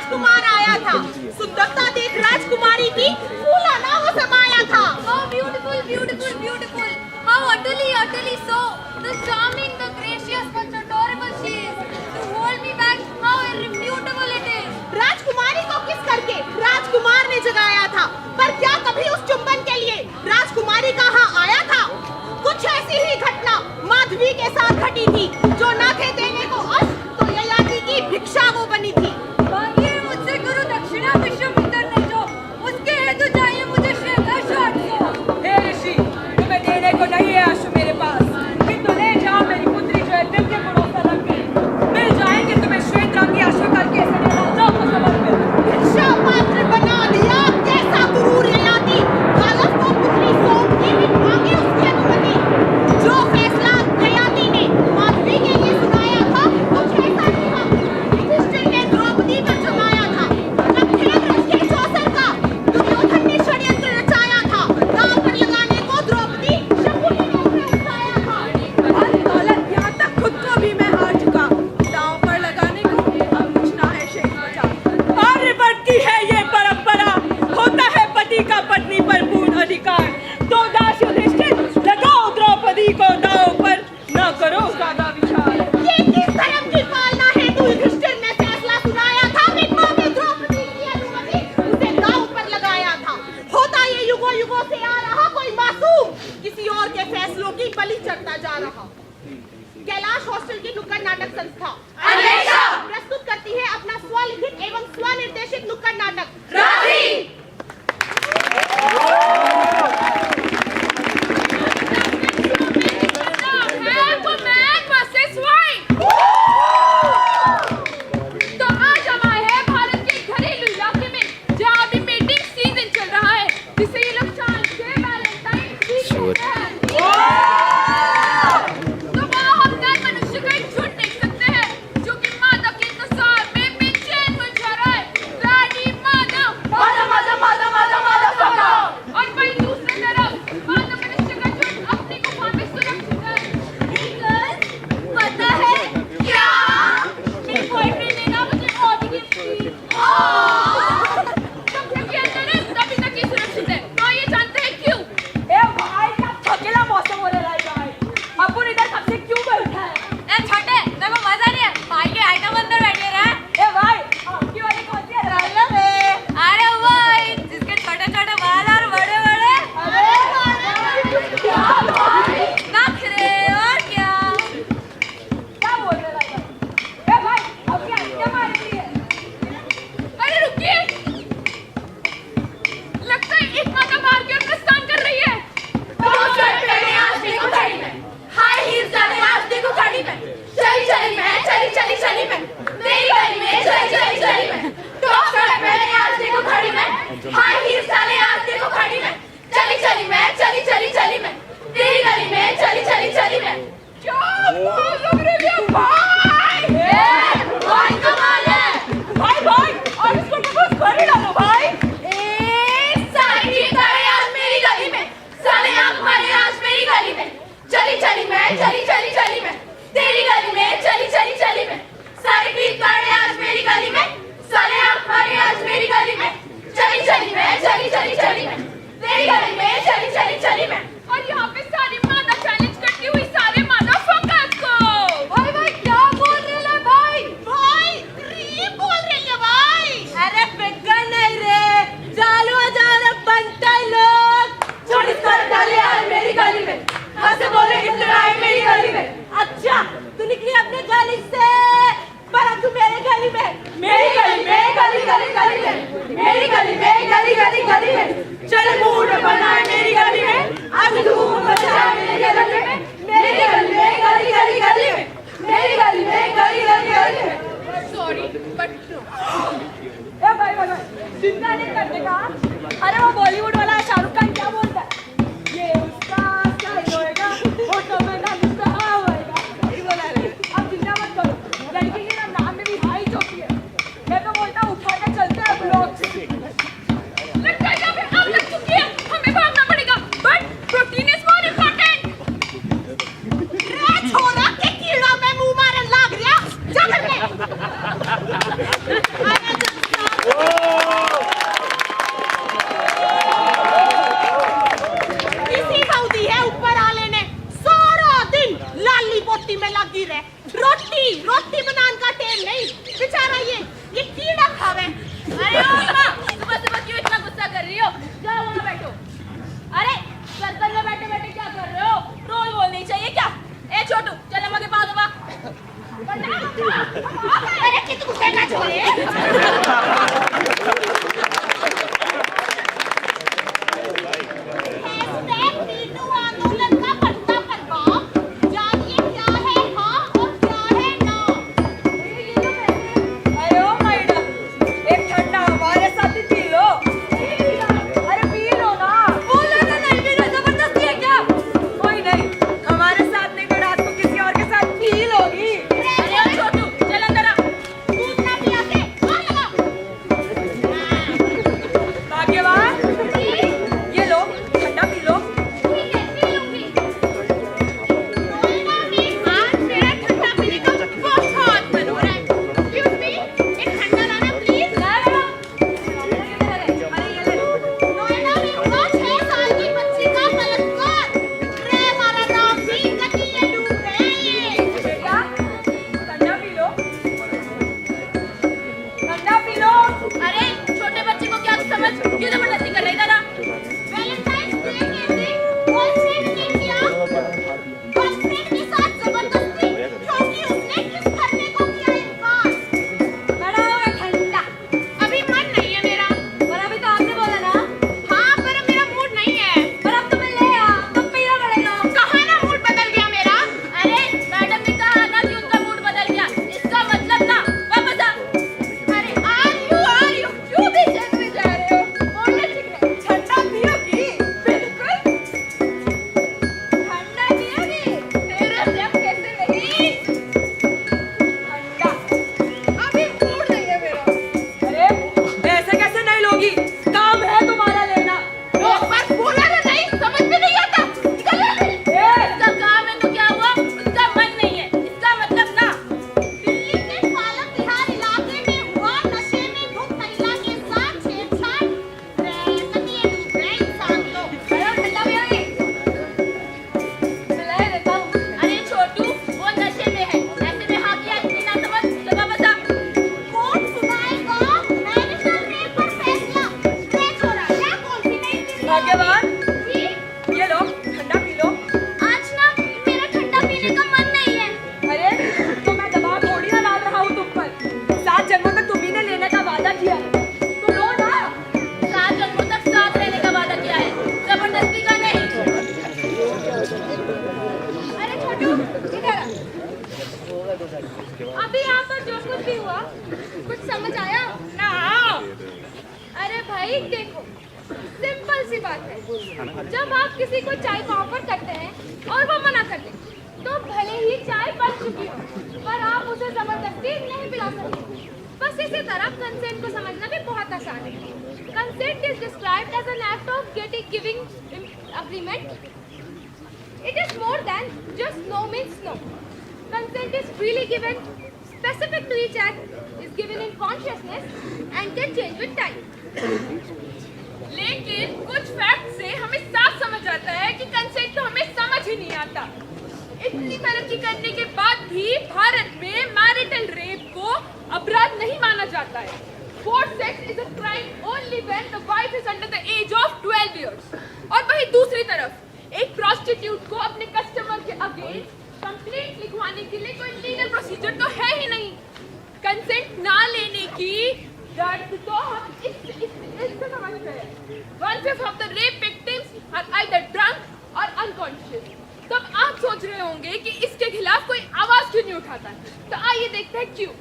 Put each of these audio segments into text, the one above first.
राजकुमार आया था। सुंदरता देख राजकुमारी की फूला ना वो समाया था। How beautiful, beautiful, beautiful. How utterly, utterly so. The charming, the gracious, what adorable she is. To hold me back, how irrefutable it is. राजकुमारी को किस करके राजकुमार ने जगाया था, पर क्या कभी उस चुंबन के लिए राजकुमारी कहाँ आया था? कुछ ऐसी ही घटना माधवी के साथ घटी थी, जो ना थे देने को अश तो ययाति की भिक्षा वो बनी थी। मांगिए मुझसे गुरु दक्षिणा विश्वमित्र ने जो, उसके हेतु चाहिए मुझे श्वेत 800। हे ऋषि, तुम्हें देने को नहीं है आशु मेरे पास, किंतु ले जाओ मेरी पुत्री जो है दिव्य गुणों से रंग के। मिल जाएंगे तुम्हें श्वेत रंग की आशु करके सभी राजाओं को समर्पित। भिक्षा पात्र बना लिया कैसा गुरूर ययाति, कालफ को पुत्री सौंप के भी मांगे उसकी अनुमति। जो फैसला ययाति ने माधवी के लिए सुनाया था, कुछ ऐसा ही था। युधिष्ठिर ने द्रौपदी पर जमाया था। जब हेमरथ के चौसर का दुर्योधन ने षड्यंत्र रचाया था, दांव पर लगाने को द्रौपदी शकुनी ने उसे उठाया था। धन दौलत यहाँ तक खुद को भी मैं हार चुका, दांव पर लगाने को अब कुछ ना है शेष बचा। आर्यवर्त की है ये परंपरा, होता है पति का पत्नी पर पूर्ण अधिकार। तो दास युधिष्ठिर लगाओ द्रौपदी को दांव पर, न करो ज्यादा विचार। ये किस धर्म की पालना हेतु युधिष्ठिर ने फैसला सुनाया था, बिन मांगे द्रौपदी की अनुमति उसे दांव पर लगाया था। होता ये युगों युगों से आ रहा कोई मासूम किसी और के फैसलों की बलि चढ़ता जा रहा। कैलाश हॉस्टल की नुक्कड़ नाटक संस्था अन्वेषा प्रस्तुत करती है अपना स्वलिखित एवं स्वनिर्देशित नुक्कड़ नाटक राधि। तो आज हम आए हैं भारत के घरेलू इलाके में, जहाँ अभी मीटिंग सीजन चल रहा है, जिसे ये लोग चांद के वैलेंटाइन कहते हैं। तो वहाँ हम नए मनुष्य का एक झुंड देख सकते हैं, जो कि भाग्यवान, ये लो ठंडा पी लो। ठीक है, पी लूंगी। नोएडा में आज मेरा ठंडा पीने का बहुत मन हो रहा है। Excuse me, एक ठंडा लाना प्लीज। अरे ये ले। नोएडा में हुआ 6 साल की बच्ची का बलात्कार। रे हमारा नाम भी नदी में डूब गया ये। बेटा ठंडा पी लो, ठंडा पी लो। अरे छोटे बच्चे को क्या समझ, क्यों जबरदस्ती कर रही दादा? वैलेंटाइन्स डे के दिन बॉयफ्रेंड ने किया गर्लफ्रेंड के साथ जबरदस्ती क्योंकि उसने किस करने को किया इनकार। बड़ा ठंडा। अभी मन नहीं है मेरा। पर अभी तो आपने बोला ना। हाँ पर मेरा मूड नहीं है। पर अब तो मैं ले आ, तो पीना पड़ेगा। कहाँ ना मूड बदल गया मेरा। अरे मैडम ने कहा ना कि उनका मूड बदल गया, इसका मतलब ना वापस आ। अरे आर यू क्यों भी चल में जा रहे हो? बोलने ठीक है। ठंडा पियोगी? बिल्कुल ठंडा पियोगी? तेरे से अब कैसे नहीं? ठंडा। अभी मूड नहीं है मेरा। अरे ऐसे कैसे नहीं लोगी? काम है तुम्हारा लेना। एक बार बोला ना नहीं, समझ में नहीं आता। निकल यहाँ से। इसका काम है तो क्या हुआ? उसका मन नहीं है, इसका मतलब ना। दिल्ली के पालम विहार इलाके में हुआ नशे में धुत महिला के साथ छेड़छाड़। नदी में डूब गए इंसान तो। बड़ा ठंडा पियोगी? पिला देता हूँ। अरे छोटू, वो नशे में है, ऐसे में हाँ किया इतनी ना समझ, तो वापस आ। कौन सुनाएगा मैरिटल रेप पर फैसला? स्ट्रेच हो रहा है कौन सी नई दिल्ली? भाग्यवान, जी? ये लो ठंडा पी लो। आज ना मेरा ठंडा पीने का मन नहीं है। अरे तो मैं दबाव थोड़ी ना डाल रहा हूँ तुम पर। 7 जन्मों तक तुम्ही ने लेने का वादा किया है, तो लो ना। 7 जन्मों तक साथ रहने का वादा किया है, जबरदस्ती का नहीं। अरे छोटू, इधर आ। अभी यहाँ पर जो कुछ भी हुआ, कुछ समझ आया ना? अरे भाई देखो, सिंपल सी बात है। जब आप किसी को चाय का ऑफर करते हैं और वो मना कर दे, तो भले ही चाय बन चुकी हो, पर आप उसे जबरदस्ती नहीं पिला सकते। बस इसी तरह कंसेंट को समझना भी बहुत आसान है। Consent is described as an act of giving agreement. It is more than just no means no. Consent is freely given, specific to each act, is given in consciousness and can change with time. लेकिन कुछ fact से हमें साफ समझ आता है कि consent तो हमें समझ ही नहीं आता। इतनी तरक्की करने के बाद भी भारत में मैरिटल रेप को अपराध नहीं माना जाता है। Forced sex is a crime only when the wife is under the age of 12 years. और वहीं दूसरी तरफ एक प्रोस्टिट्यूट को अपने कस्टमर के अगेंस्ट कंप्लेंट लिखवाने के लिए कोई लीगल प्रोसीजर तो है ही नहीं। कंसेंट ना लेने की दर्द तो हम इससे समझ गए। 1/5 of the rape victims are either drunk or unconscious. तब आप सोच रहे होंगे कि इसके खिलाफ कोई आवाज क्यों नहीं उठाता है। तो आइए देखते हैं क्यों।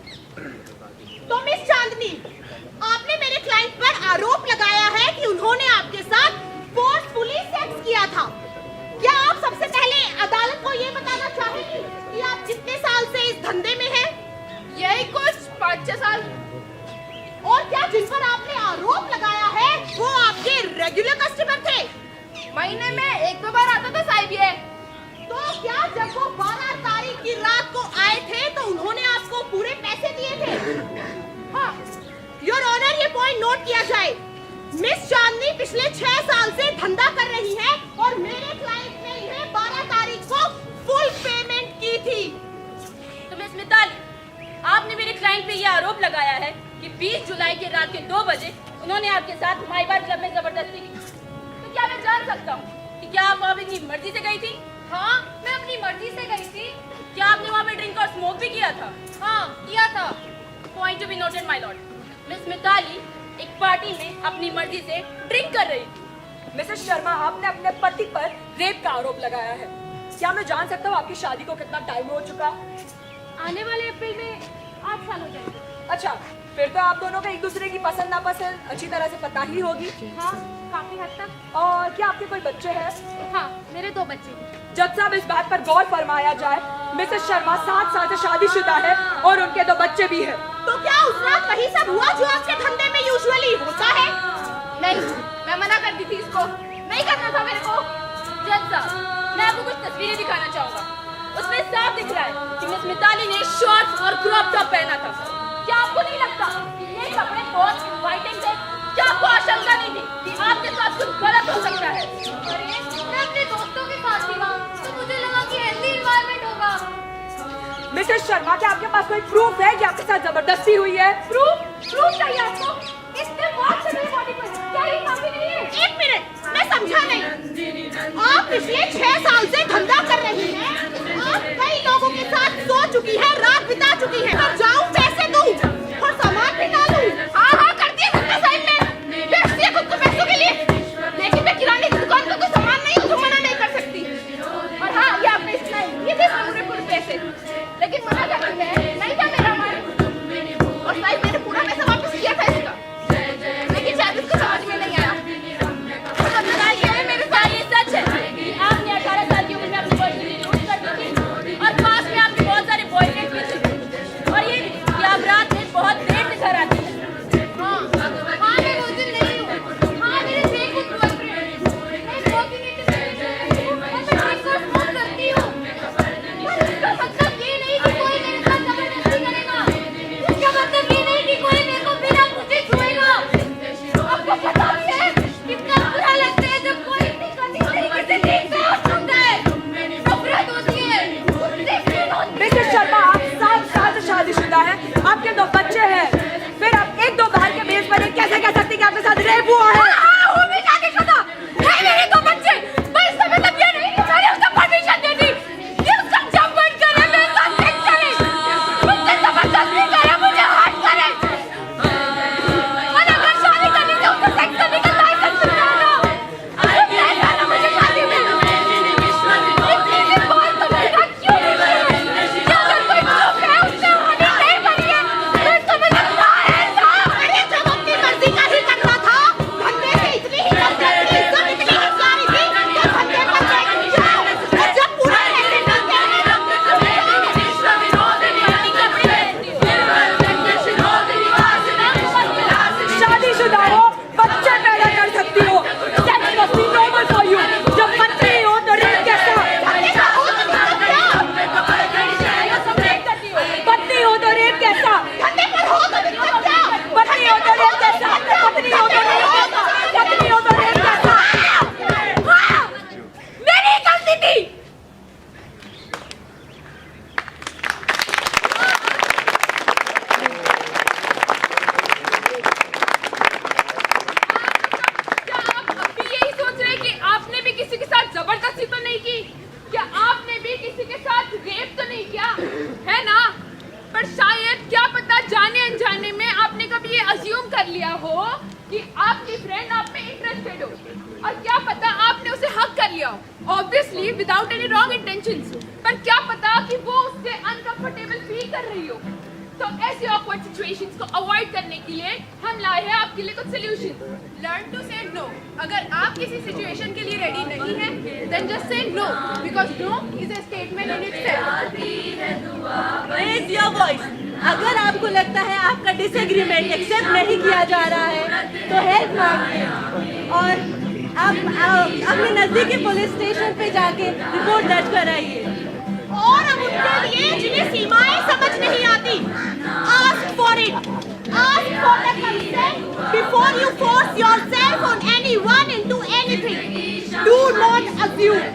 तो मिस चांदनी, आपने मेरे क्लाइंट पर आरोप लगाया है कि उन्होंने आपके साथ फोर्सफुली सेक्स किया था। क्या आप सबसे पहले अदालत को ये बताना चाहेंगी कि आप कितने साल से इस धंधे में हैं? यही कुछ 5-6 साल। और क्या जिन पर आपने आरोप लगाया है वो आपके रेगुलर कस्टमर थे? महीने में 1-2 बार आता था साहिब ये। तो क्या जब वो 12 तारीख की रात को आए थे तो उन्होंने आपको पूरे पैसे दिए थे? हाँ, योर ऑनर, ये पॉइंट नोट किया जाए। मिस चांदनी पिछले 6 साल से धंधा कर रही है और मेरे क्लाइंट ने इन्हें 12 तारीख को फुल पेमेंट की थी। तो मिस मिताली, आपने मेरे क्लाइंट पे ये आरोप लगाया है कि 20 जुलाई की रात के 2 बजे उन्होंने आपके साथ माईबार क्लब में जबरदस्ती की। तो क्या मैं जान सकता हूँ कि क्या आप वहाँ अपनी मर्जी से गई थी? हाँ, मैं अपनी मर्जी से गई थी। क्या आपने वहाँ पे ड्रिंक और स्मोक भी किया था? हाँ, किया था। Point to be noted my lord. Miss Mitali एक पार्टी में अपनी मर्जी से ड्रिंक कर रही थी। मिसेस शर्मा, आपने अपने पति पर रेप का आरोप लगाया है। क्या मैं जान सकता हूँ आपकी शादी को कितना टाइम हो चुका? आने वाले अप्रैल में 8 साल हो जाएंगे। अच्छा, फिर तो आप दोनों को एक दूसरे की पसंद नापसंद अच्छी तरह से पता ही होगी। हाँ, काफी हद तक। और क्या आपके कोई बच्चे हैं? हाँ, मेरे 2 बच्चे हैं। जज साहब, इस बात पर गौर फरमाया जाए। मिसेस शर्मा 7 साल से शादीशुदा है और उनके 2 बच्चे भी हैं। तो क्या उस रात वही सब हुआ जो आपके धंधे में यूजुअली होता है? नहीं, कर दी थी इसको, नहीं करना था मेरे को। जज साहब, मैं आपको कुछ तस्वीरें दिखाना चाहूंगा। उसमें साफ दिख रहा है कि मिस मिताली ने शॉर्ट्स और क्रॉप टॉप पहना था। क्या आपको नहीं लगता कि ये कपड़े बहुत इनवाइटिंग थे? क्या आपको आशंका नहीं थी कि आपके साथ कुछ गलत हो सकता है? अरे मैं अपने दोस्तों के साथ थी वहाँ, तो मुझे लगा कि हेल्दी एनवायरनमेंट होगा। मिसेस शर्मा, क्या आपके पास कोई प्रूफ है कि आपके साथ जबरदस्ती हुई है? प्रूफ चाहिए आपको? इसने बहुत से मेरी बॉडी पर, क्या ये काफी नहीं है? एक मिनट, मैं समझा नहीं। आप पिछले 6 साल से धंधा कर रही हैं। आप कई लोगों के साथ सो चुकी है, रात बिता चुकी है। मैं जाऊं, पैसे दूं और सामान भी डालूं? हाँ कर दिए सबने साइड में। बेच दिया खुद को पैसों के लिए। लेकिन मैं किराने की दुकान का कोई सामान नहीं हूं जो मना नहीं कर सकती। और हाँ, ये आपने इतना ही, ये थे पूरे कुछ पैसे, लेकिन मना करती है, नहीं था मेरा मन। और साइड मैंने पूरा पैसा वापस किया था इसका, लेकिन शायद इसको समझ में नहीं आया। मेरे साथ ये सच है कि आपने 18 साल की उम्र में अपनी बर्थडे लूट कर दी थी और पास में आपके बहुत सारे बॉयफ्रेंड भी थे। और ये कि आप रात में बहुत देर से घर आती हैं। हाँ, मैं उस दिन नहीं हूँ। हाँ, मेरे थे कुछ बॉयफ्रेंड। मैं वॉकिंग इंटरनेट और मैं ब्रेकफास्ट फोन करती हूँ। पर इसका मतलब ये नहीं कि कोई मेरे साथ जबरदस्ती करेगा। इसका मतलब ये नहीं कि कोई मेरे को बिना मुझे छुएगा। आपको पता भी है कितना बुरा लगता है जब कोई इतनी गंदी तरीके से देखता है और सुनता है। नफरत होती है, उससे घृणा होती है। मिसेस शर्मा, आप 7 साल से शादीशुदा हैं, आपके 2 बच्चे हैं, फिर आप 1-2 बार के बेस पर ये कैसे कह सकती हैं कि आपके साथ रेप हुआ है? हाँ, वो भी शादीशुदा है, मेरे 2 बच्चे। पर इसका मतलब ये नहीं कि मैंने उसको परमिशन दे दी कि उसका जब मन करे मेरे साथ सेक्स करे, मुझसे जबरदस्ती करे, मुझे हर्ट करे। और अगर शादी करने से उसको सेक्स करने का लाइसेंस मिला तो मैं जाना मुझे शादी में। इतनी बात तो मेरे साथ क्यों नहीं की? क्या अगर कोई प्रूफ है उससे हानि नहीं बनी है, फिर तो मुझे मारे साहब। अरे जब अपनी मर्जी का ही करना था, धंधे से इतनी ही नफरत थी, सब इतनी हिंसारी थी, तो धंधे पर बैठ जाओ। और जब पूरा पैसे मिलते हैं शादीशुदा हो, बच्चे पैदा कर सकती हो, sex must be normal for you. जब बच्चे ही हो तो रेप कैसा? पत्नी हो तो रेप कैसा? धंधे पर हो तो दिक्कत क्या? पत्नी हो तो रेप कैसा? पत्नी हो तो रेप कैसा? पत्नी हो तो रेप कैसा? हाँ, मेरी गलती थी। क्या आप अब भी यही सोच रहे हैं कि आपने भी किसी के साथ जबरदस्ती तो नहीं की? क्या आपने भी किसी के साथ रेप तो नहीं किया, है ना? पर शायद क्या पता जाने अनजाने में आपने कभी ये अज्यूम कर लिया हो कि आपकी फ्रेंड आप में इंटरेस्टेड हो, और क्या पता आपने उसे हक कर लिया हो, obviously without any wrong intentions. पर क्या पता कि वो उससे अनकंफर्टेबल फील कर रही हो। तो ऐसी ऑकवर्ड सिचुएशंस को अवॉइड करने के लिए हम लाए हैं आपके लिए कुछ solution. Learn to say no. अगर आप किसी सिचुएशन के लिए रेडी नहीं हैं, then just say no, because no is a statement in itself. Raise your voice. अगर आपको लगता है आपका डिसएग्रीमेंट एक्सेप्ट नहीं किया जा रहा है तो हेल्प मांगिए और आप अपने नजदीकी पुलिस स्टेशन पे जाके रिपोर्ट दर्ज कराइए। और अब उनके लिए जिन्हें सीमाएं समझ नहीं आती, ask for it. Ask for the consent before you force yourself on anyone into anything. Do not assume.